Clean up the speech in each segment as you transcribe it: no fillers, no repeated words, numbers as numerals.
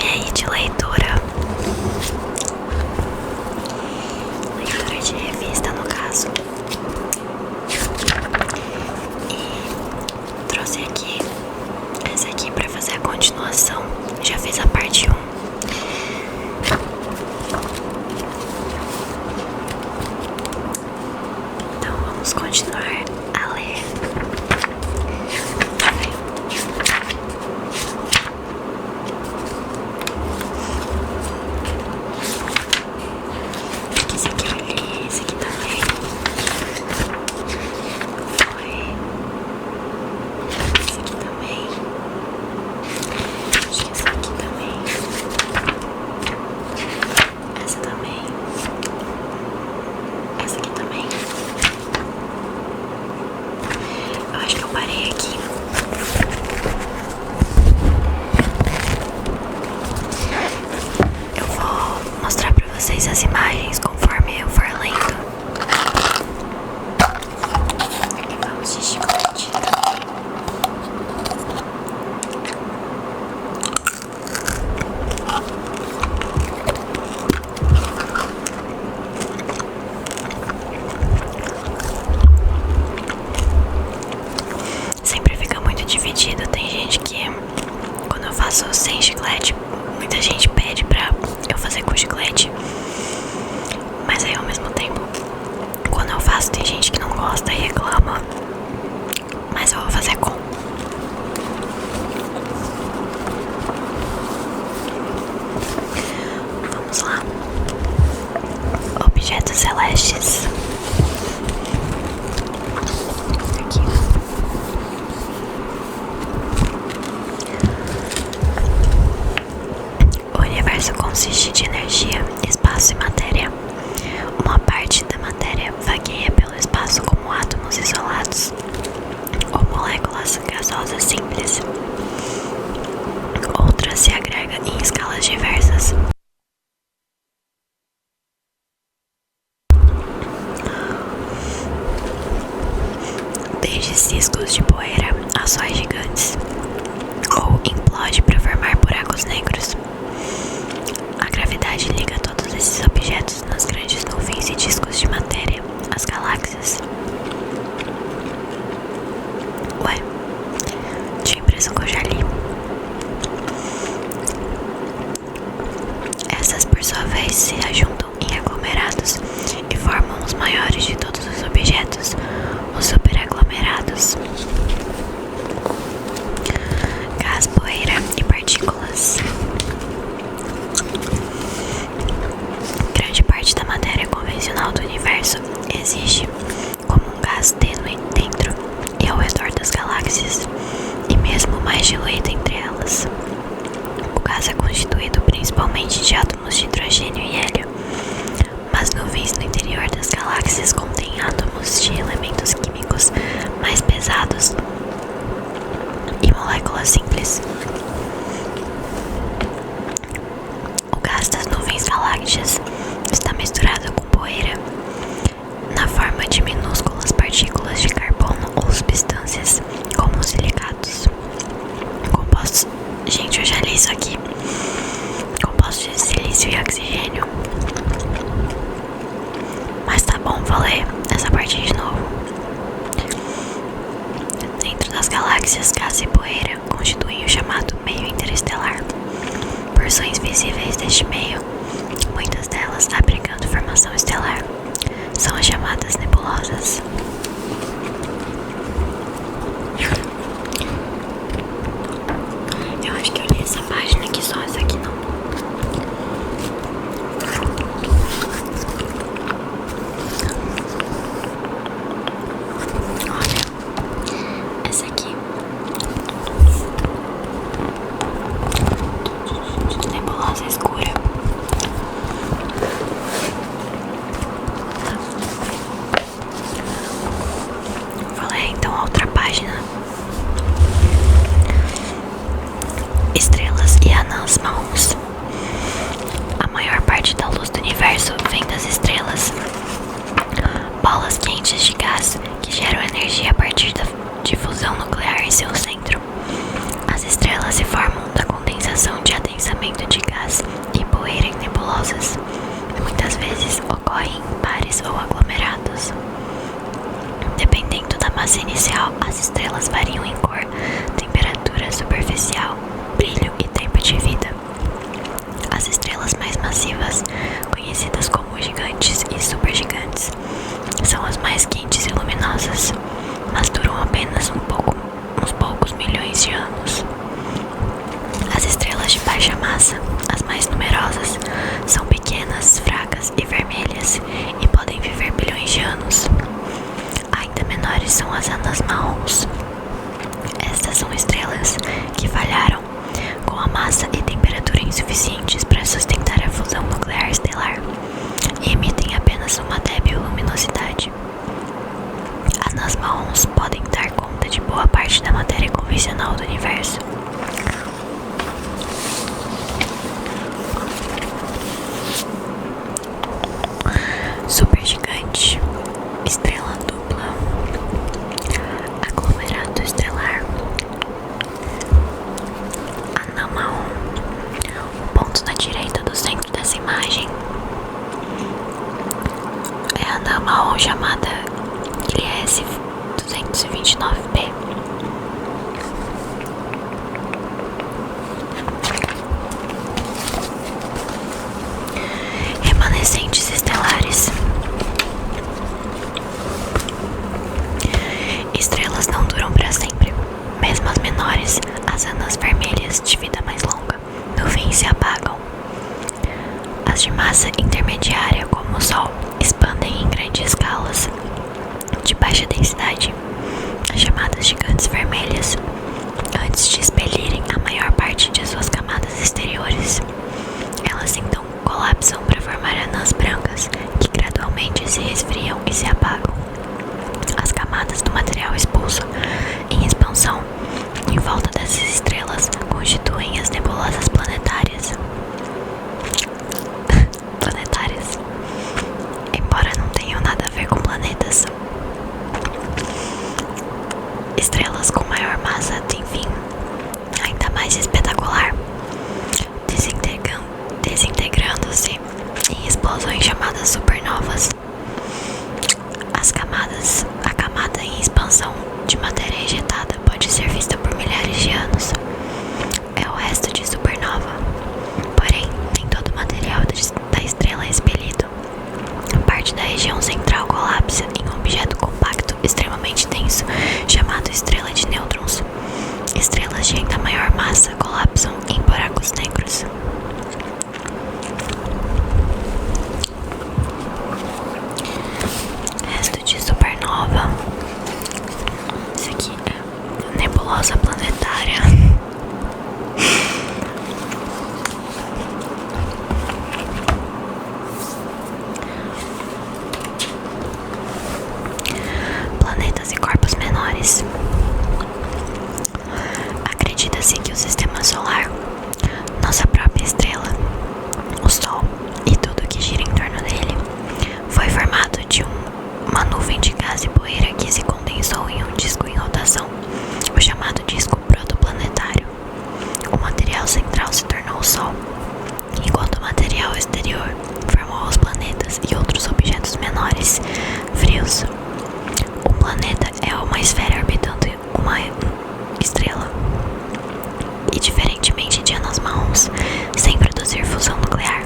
coisinha aí de leitura. Leitura de revista, no caso. E trouxe aqui essa aqui pra fazer a continuação. Já fiz a parte 1. Então vamos continuar a ler. Esse aqui eu li, esse aqui também. Foi. Esse aqui também. Acho que essa aqui também. Essa também. Essa aqui também. Eu acho que eu parei aqui. Eu vou mostrar pra vocês as imagens conforme eu for lendo. Vamos de chocolate. Sempre fica muito dividido. Tem gente que, quando eu faço sem chiclete, muita gente pede pra eu fazer com chiclete. Mas aí ao mesmo tempo, quando eu faço, tem gente que não gosta e reclama. Mas eu vou fazer com. Vamos lá. Objetos celestes. Aqui. O universo consiste de energia, espaço e matéria. Uma parte da matéria vagueia pelo espaço como átomos isolados ou moléculas gasosas simples. Outra se agrega em escalas diversas. Desde ciscos de poeira a sóis gigantes, ou implode para formar buracos negros. A gravidade liga todos esses objetos nas grandes nuvens e discos de matéria, as galáxias. Ué, tinha a impressão que eu já li. Essas, por sua vez, se ajuntam em aglomerados e formam os maiores de todos os objetos, os superaglomerados. Gás, poeira e partículas. Grande parte da matéria convencional do universo existe como um gás tênue dentro e ao redor das galáxias, e mesmo mais diluído entre elas. O gás é constituído principalmente de átomos de hidrogênio e hélio, mas nuvens no interior das galáxias contêm átomos de elementos químicos mais pesados e moléculas simples. O gás das nuvens galácticas está misturado com poeira, na forma de minúsculas partículas de carbono ou substâncias, como silicatos. Compostos. Gente, eu já li isso aqui. Compostos de silício e oxigênio. Mas tá bom, vou ler essa parte de novo. Dentro das galáxias, gás e poeira constituem o chamado meio interestelar. Porções visíveis deste meio, muitas delas abrigando formação estelar, são as chamadas nebulosas. Eu acho que eu li essa página aqui só, essa aqui não. Olha, essa aqui baixa massa. As mais numerosas são pequenas, fracas e vermelhas e podem viver bilhões de anos. Ainda menores são as anãs marrons. Estas são estrelas que falharam com a massa e temperatura insuficientes para sustentar a fusão nuclear estelar e emitem apenas uma débil luminosidade. Anãs marrons podem dar conta de boa parte da matéria convencional do universo. Supergigante, estrela dupla, aglomerado estelar, anã marrom. O ponto na direita do centro dessa imagem é a anã marrom chamada Gliese 229b. Remanescentes estelares. Estrelas não duram para sempre. Mesmo as menores, as anãs vermelhas de vida mais longa, no fim se apagam. As de massa intermediária, como o Sol, expandem em grandes escalas de baixa densidade, as chamadas gigantes vermelhas, antes de expelirem a maior parte de suas camadas exteriores. Elas então colapsam para formar anãs brancas, que gradualmente se resfriam e se apagam. As camadas do material expulso em expansão em volta dessas estrelas constituem as nebulosas planetárias. Embora não tenham nada a ver com planetas. Estrelas com maior massa têm fim ainda mais espetacular, desintegrando-se em explosões chamadas supernovas. A camada em expansão de matéria ejetada pode ser vista por milhares de anos. É o resto de supernova. Porém, nem todo o material da estrela é expelido. Parte da região central colapsa em um objeto compacto extremamente denso, chamado estrela de nêutrons. Estrelas de ainda maior massa colapsam em buracos negros. Resto de supernova. Isso aqui é nebulosa planetária. Planetas e corpos menores. Acredita-se que o sistema solar, nossa própria estrela, o Sol e tudo que gira em torno dele, foi formado de uma nuvem de gás e poeira que se condensou em um disco em rotação, o chamado disco protoplanetário. O material central se tornou o Sol, enquanto o material exterior formou os planetas e outros objetos menores, frios. Um planeta é uma esfera orbitando uma estrela. E diferentemente de anãs marrons, sem produzir fusão nuclear,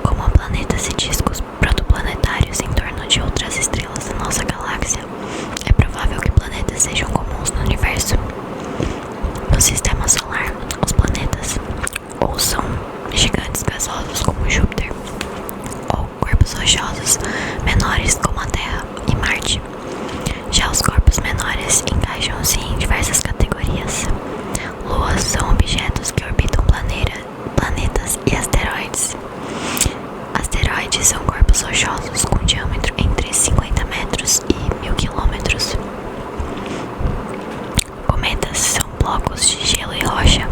como planetas e discos protoplanetários em torno de outras estrelas da nossa galáxia, é provável que planetas sejam comuns no universo. No sistema solar, os planetas ou são gigantes gasosos como Júpiter, ou corpos rochosos menores como a Terra e Marte. Já os corpos menores encaixam-se em diversas categorias. Luas são objetos que orbitam planetas e asteroides. Asteroides são corpos rochosos com diâmetro entre 50 metros e 1000 quilômetros. Cometas são blocos de gelo e rocha.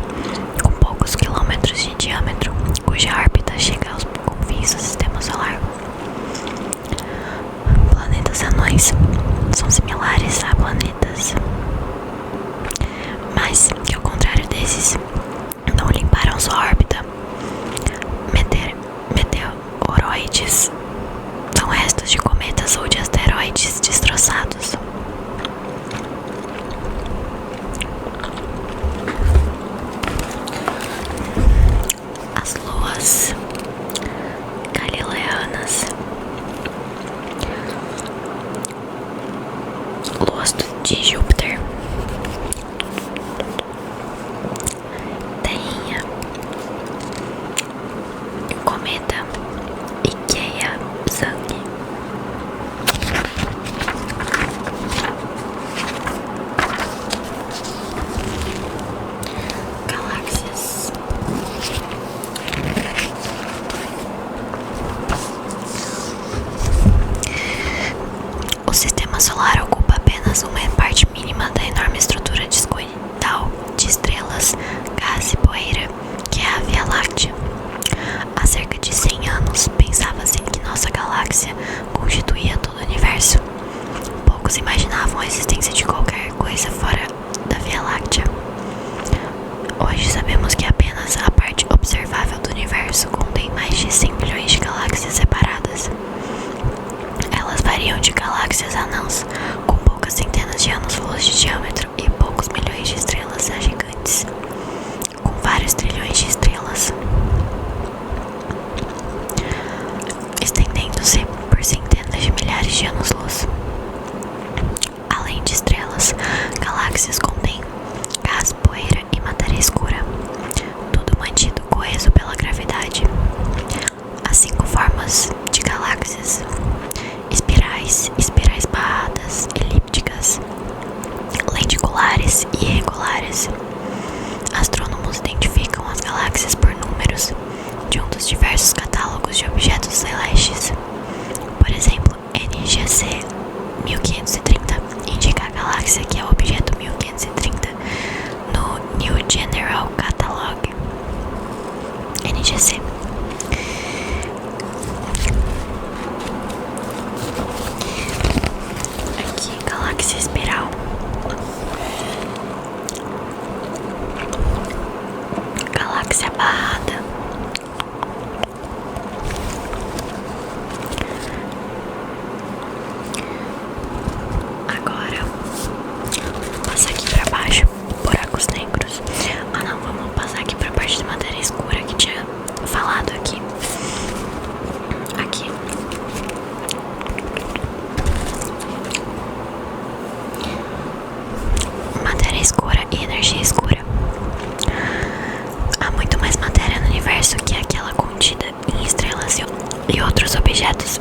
objetos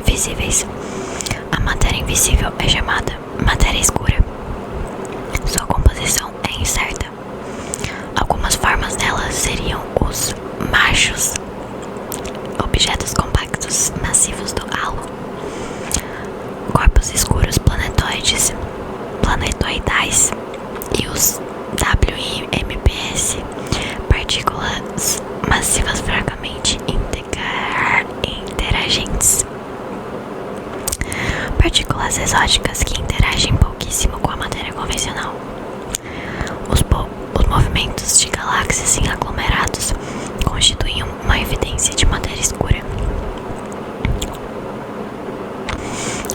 visíveis. A matéria invisível é chamada matéria escura. Sua composição é incerta. Algumas formas dela seriam os machos, objetos compactos massivos do halo, corpos escuros planetoides, planetoidais, e os WIMPs, partículas massivas fracamente interagentes. Partículas exóticas que interagem pouquíssimo com a matéria convencional. Os movimentos de galáxias em aglomerados constituem uma evidência de matéria escura.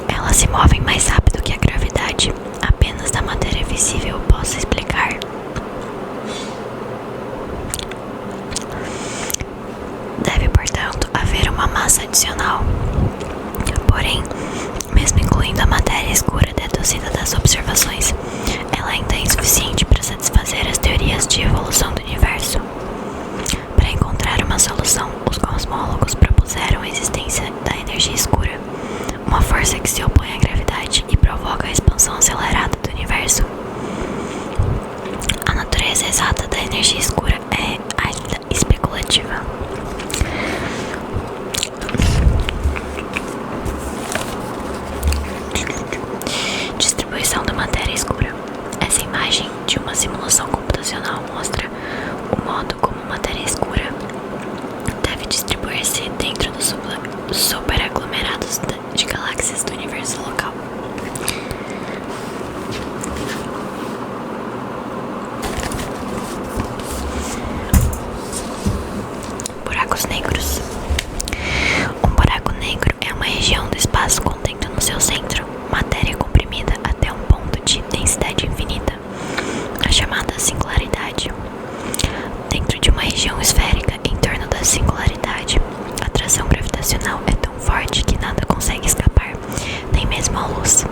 Elas se movem mais rápido que a gravidade. Apenas da matéria visível posso explicar. Deve, portanto, haver uma massa adicional. Porém, mesmo incluindo a matéria escura deduzida das observações, ela ainda é insuficiente para satisfazer as teorias de evolução do universo. Para encontrar uma solução, os cosmólogos propuseram a existência da energia escura, uma força que se opõe à gravidade e provoca a expansão acelerada do universo. A natureza exata da energia escura é ainda especulativa. Distribuição da matéria escura. Essa imagem de uma simulação computacional mostra o modo como matéria escura deve distribuir-se dentro dos superaglomerados de galáxias do universo local. Buracos negros. Um buraco negro é uma região do espaço contendo no seu centro matéria comprimida até um ponto de densidade infinita, a chamada singularidade. Dentro de uma região esférica em torno da singularidade, a atração gravitacional é tão forte que nada consegue escapar, nem mesmo a luz.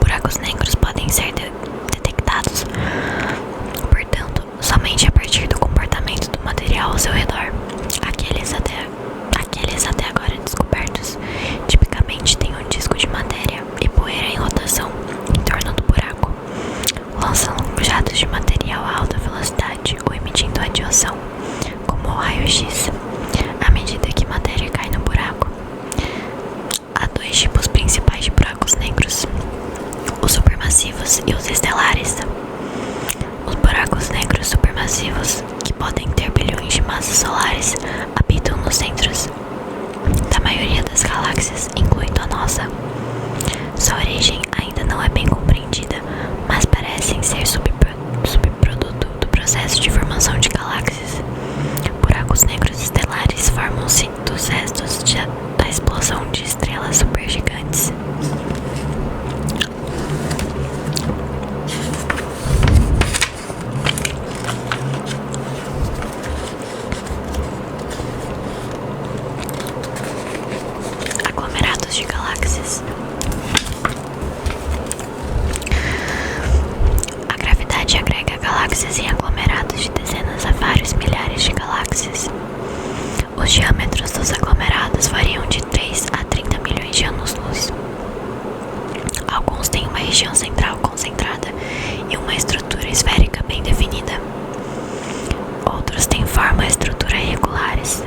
Buracos negros podem ser detectados, portanto, somente a partir do comportamento do material ao seu redor. Aqueles até agora descobertos tipicamente têm um disco de matéria e poeira em rotação em torno do buraco. Lançam jatos de material a alta velocidade ou emitindo radiação, como o raio-x, à medida que matéria cai no buraco. Há dois tipos principais de buracos negros: os supermassivos e os estelares. Os buracos negros supermassivos, que podem ter bilhões de massas solares, habitam nos centros da maioria das galáxias, incluindo a nossa. Sua origem ainda não é bem compreendida, mas parecem ser subproduto do processo de formação de galáxias. Buracos negros estelares formam-se dos restos da explosão de estrelas supergigantes. Aglomerados de galáxias. A gravidade agrega galáxias em aglomerados de dezenas a vários milhares de galáxias. Os diâmetros dos aglomerados variam de 3 a 30 milhões de anos-luz. Alguns têm uma região central concentrada e uma estrutura esférica bem definida. Outros têm forma e estrutura irregulares.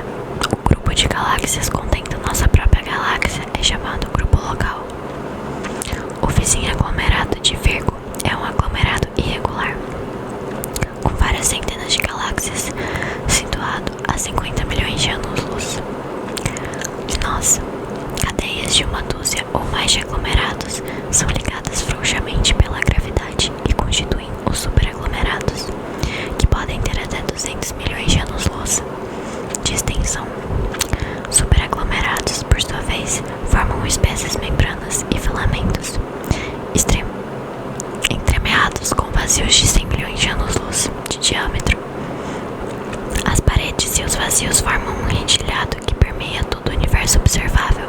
O grupo de galáxias contendo nossa própria galáxia é chamado grupo local. O vizinho aglomerado de Virgo é um aglomerado irregular, com várias centenas de galáxias, situado a 50 milhões de anos-luz de nós. Cadeias de uma dúzia ou mais de aglomerados são ligadas frouxamente pela gravidade e constituem os superaglomerados, que podem ter até 200 milhões de anos-luz de extensão. Superaglomerados, por sua vez, formam espessas membranas e filamentos entremeados com vazios de 100 milhões de anos-luz de diâmetro. As paredes e os vazios formam um lentilhado que permeia todo o universo observável.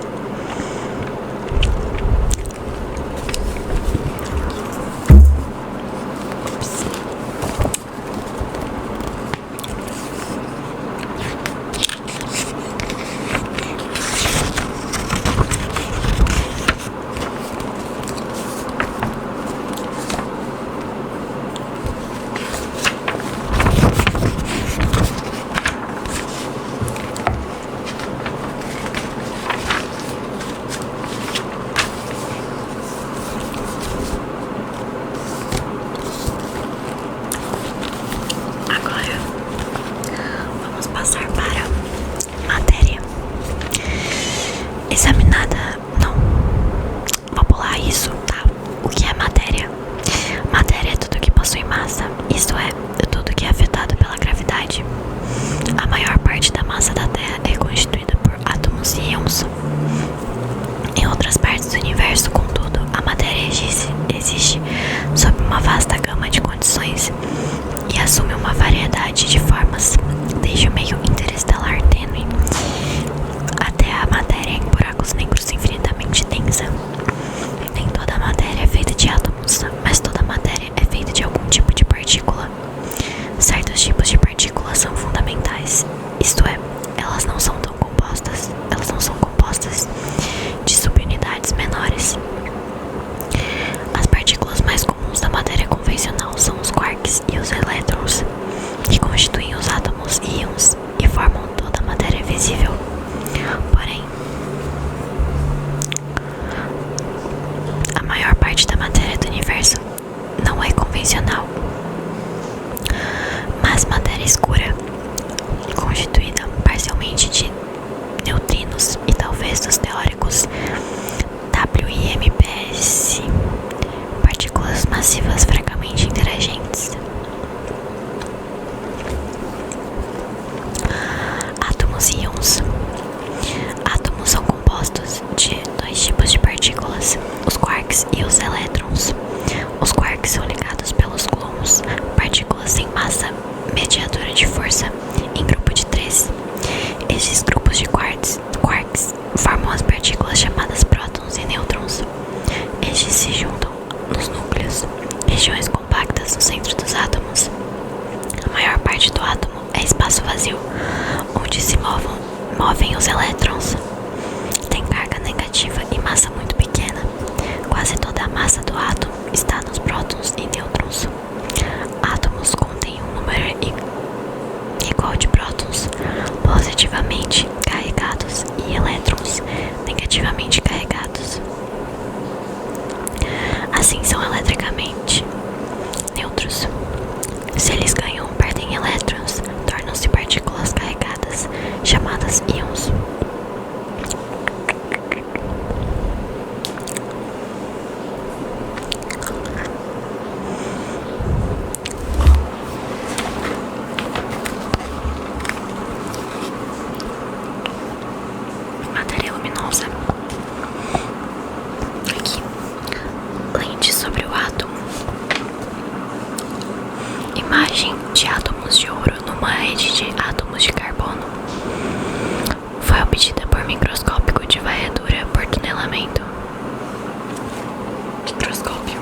espaço vazio, onde se movem os elétrons. Tem carga negativa e massa muito pequena. Quase toda a massa do átomo está nos prótons e nêutrons. Átomos contêm um número igual de prótons positivamente carregados e elétrons negativamente carregados. Assim são eletricamente neutros. Se eles ganham ou perdem elétrons, tornam-se partículas carregadas, chamadas íons. Matéria luminosa. Aqui, lente sobre o átomo. Imagem de átomos de ouro numa rede de átomos de carbono. Foi obtida por microscópio de varredura por tunelamento. Microscópio.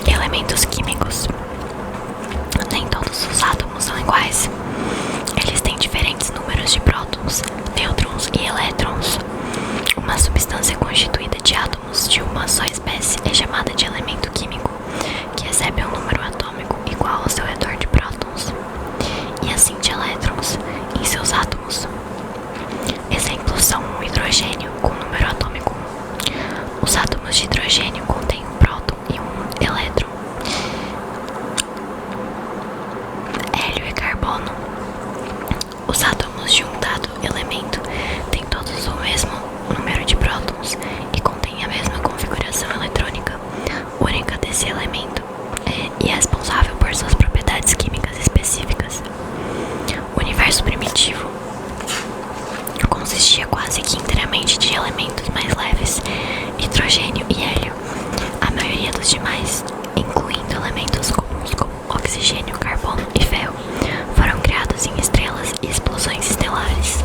Elementos químicos. Nem todos os átomos são iguais. Eles têm diferentes números de prótons, nêutrons e elétrons. Uma substância constituída de átomos de uma só espécie é chamada de elemento químico, que recebe um número atômico igual ao seu redor de prótons e assim de elétrons em seus átomos. Exemplos são o hidrogênio com número atômico 1. Os átomos de hidrogênio contêm um próton e um elétron. Hélio e carbono. Os átomos de um dado elemento têm todos o mesmo número de prótons e contêm a mesma configuração eletrônica única desse elemento e é responsável por suas propriedades químicas específicas. O universo primitivo consistia quase que inteiramente de elementos mais leves, hidrogênio e hélio. A maioria dos demais, incluindo elementos comuns como oxigênio, carbono e ferro, foram criados em estrelas e explosões estelares.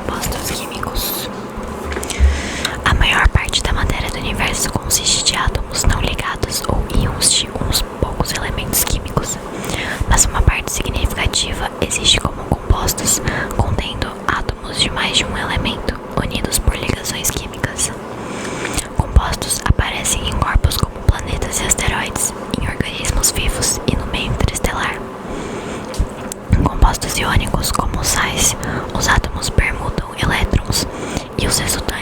Compostos químicos. A maior parte da matéria do universo consiste de átomos não ligados ou íons de uns poucos elementos químicos, mas uma parte significativa existe como compostos contendo átomos de mais de um elemento unidos por ligações químicas. Compostos aparecem em corpos como planetas e asteroides, em organismos vivos e no meio interestelar. Em compostos iônicos como os sais, os átomos permutam elétrons e os resultantes